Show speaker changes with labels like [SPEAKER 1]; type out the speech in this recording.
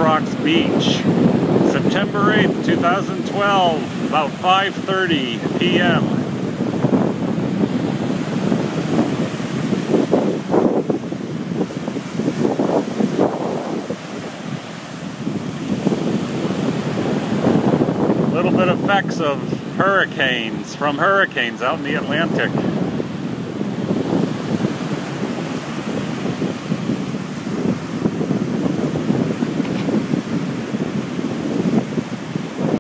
[SPEAKER 1] Rocks Beach, September 8th, 2012, about 5:30 p.m. Little bit effects of hurricanes out in the Atlantic.